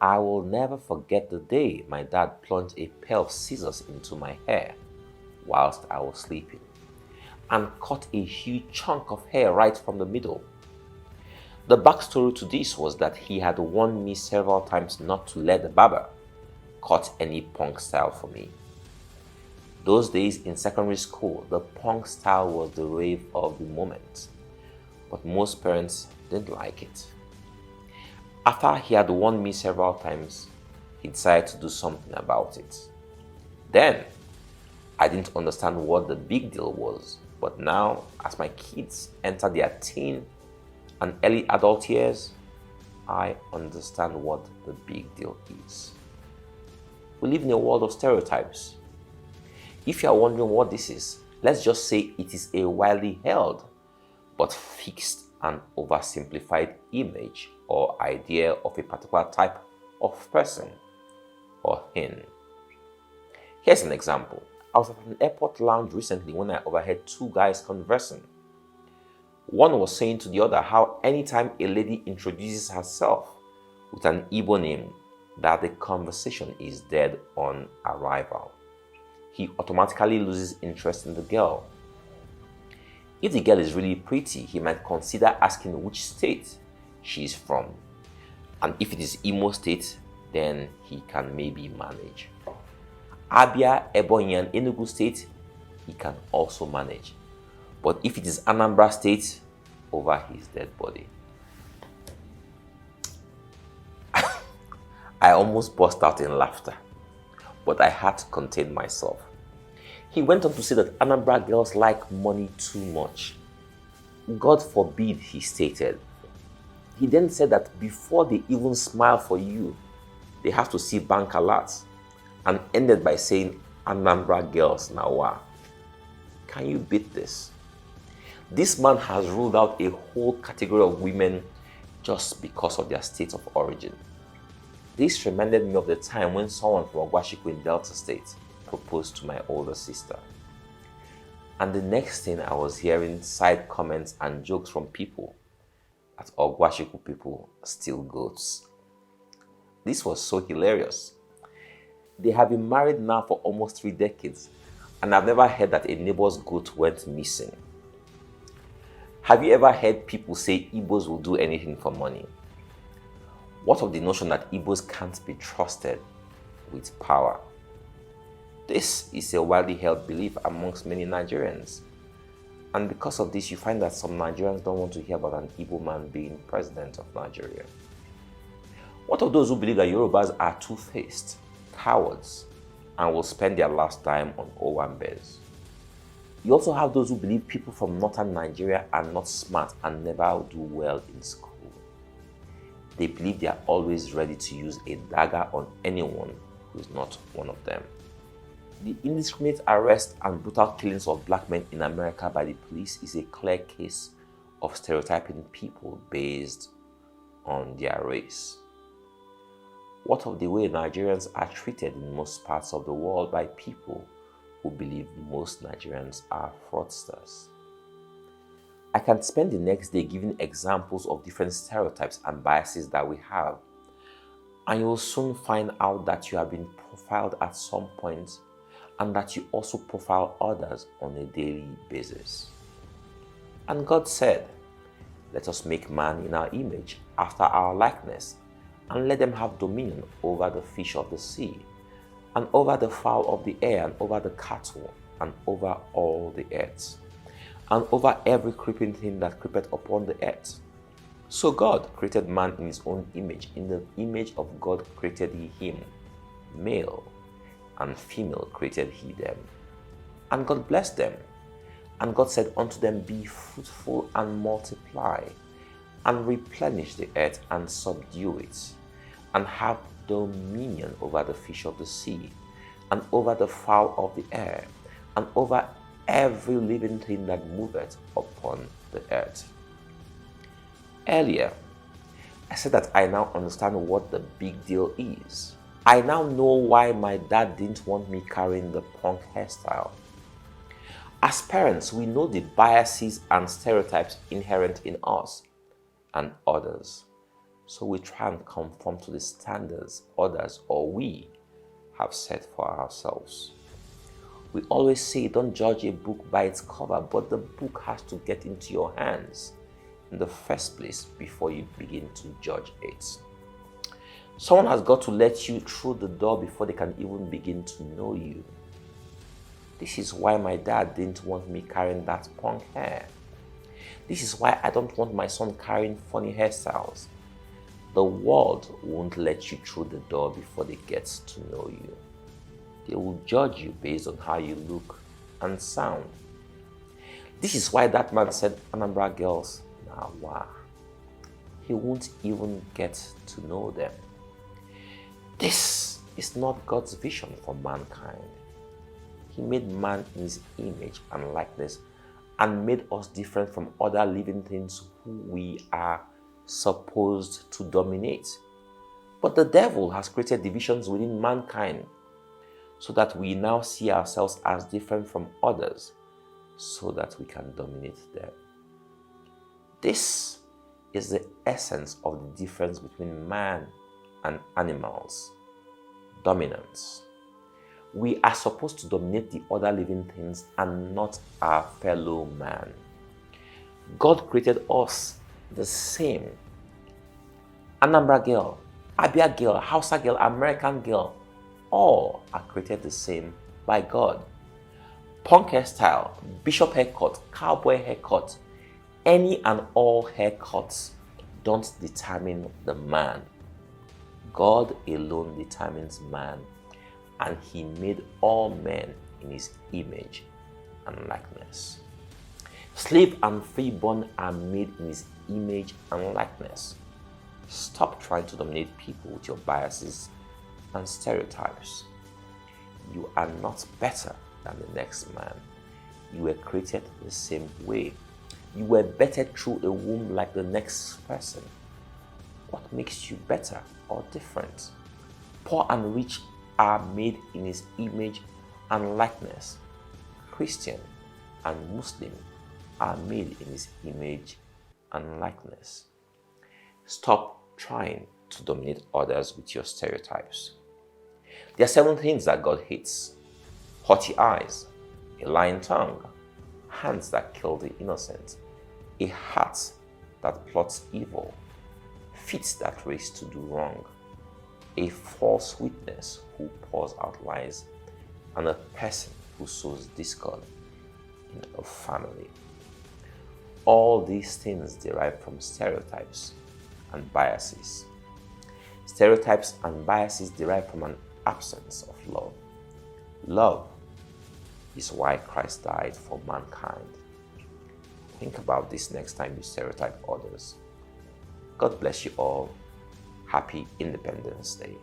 I will never forget the day my dad plunged a pair of scissors into my hair whilst I was sleeping and cut a huge chunk of hair right from the middle. The backstory to this was that he had warned me several times not to let the barber cut any punk style for me. Those days in secondary school, the punk style was the rave of the moment, but most parents didn't like it. After he had warned me several times, he decided to do something about it. Then, I didn't understand what the big deal was, but now, as my kids enter their teen and early adult years, I understand what the big deal is. We live in a world of stereotypes. If you are wondering what this is, let's just say it is a widely held but fixed and oversimplified image or idea of a particular type of person or hen. Here's an example. I was at an airport lounge recently when I overheard two guys conversing. One was saying to the other how anytime a lady introduces herself with an Igbo name, that the conversation is dead on arrival. He automatically loses interest in the girl. If the girl is really pretty, he might consider asking which state she is from. And if it is Imo State, then he can maybe manage. Abia, Ebonyi, and Enugu State, he can also manage. But if it is Anambra State, over his dead body. I almost burst out in laughter, but I had to contain myself. He went on to say that Anambra girls like money too much. God forbid, he stated. He then said that before they even smile for you, they have to see bank alerts, and ended by saying, Anambra Girls Na Wa. Can you beat this? This man has ruled out a whole category of women just because of their state of origin. This reminded me of the time when someone from Ogwashiku in Delta State proposed to my older sister. And the next thing I was hearing side comments and jokes from people that Ogwashiku people steal goats. This was so hilarious. They have been married now for almost 3 decades, and I've never heard that a neighbor's goat went missing. Have you ever heard people say Ibos will do anything for money? What of the notion that Ibos can't be trusted with power? This is a widely held belief amongst many Nigerians. And because of this, you find that some Nigerians don't want to hear about an Igbo man being president of Nigeria. What of those who believe that Yorubas are two-faced, cowards, and will spend their last dime on owambes? You also have those who believe people from northern Nigeria are not smart and never do well in school. They believe they are always ready to use a dagger on anyone who is not one of them. The indiscriminate arrest and brutal killings of black men in America by the police is a clear case of stereotyping people based on their race. What of the way Nigerians are treated in most parts of the world by people who believe most Nigerians are fraudsters? I can spend the next day giving examples of different stereotypes and biases that we have, and you will soon find out that you have been profiled at some point and that you also profile others on a daily basis. And God said, "Let us make man in our image, after our likeness, and let them have dominion over the fish of the sea, and over the fowl of the air, and over the cattle, and over all the earth, and over every creeping thing that creepeth upon the earth." So God created man in his own image. In the image of God created he him. Male and female created he them. And God blessed them. And God said unto them, "Be fruitful and multiply, and replenish the earth and subdue it, and have dominion over the fish of the sea, and over the fowl of the air, and over every living thing that moveth upon the earth." Earlier, I said that I now understand what the big deal is. I now know why my dad didn't want me carrying the punk hairstyle. As parents, we know the biases and stereotypes inherent in us and others. So we try and conform to the standards others or we have set for ourselves. We always say don't judge a book by its cover, but the book has to get into your hands in the first place before you begin to judge it. Someone has got to let you through the door before they can even begin to know you. This is why my dad didn't want me carrying that punk hair. This is why I don't want my son carrying funny hairstyles. The world won't let you through the door before they get to know you. They will judge you based on how you look and sound. This is why that man said, Anambra Girls Na Wa. He won't even get to know them. This is not God's vision for mankind. He made man in his image and likeness and made us different from other living things who we are supposed to dominate. But the devil has created divisions within mankind so that we now see ourselves as different from others so that we can dominate them. This is the essence of the difference between man and animals. Dominance. We are supposed to dominate the other living things and not our fellow man. God created us the same. Anambra girl, Abia girl, Hausa girl, American girl, all are created the same by God. Punk hairstyle, bishop haircut, cowboy haircut, any and all haircuts don't determine the man. God alone determines man, and he made all men in his image and likeness. Slave and freeborn are made in his image and likeness. Stop trying to dominate people with your biases and stereotypes. You are not better than the next man. You were created the same way. You were birthed through a womb like the next person. What makes you better or different? Poor and rich are made in his image and likeness. Christian and Muslim are made in his image and likeness. Stop trying to dominate others with your stereotypes. There are 7 things that God hates: haughty eyes, a lying tongue, hands that kill the innocent, a heart that plots evil, feet that race to do wrong, a false witness who pours out lies, and a person who sows discord in a family. All these things derive from stereotypes and biases. Stereotypes and biases derive from an absence of love. Love is why Christ died for mankind. Think about this next time you stereotype others. God bless you all. Happy Independence Day.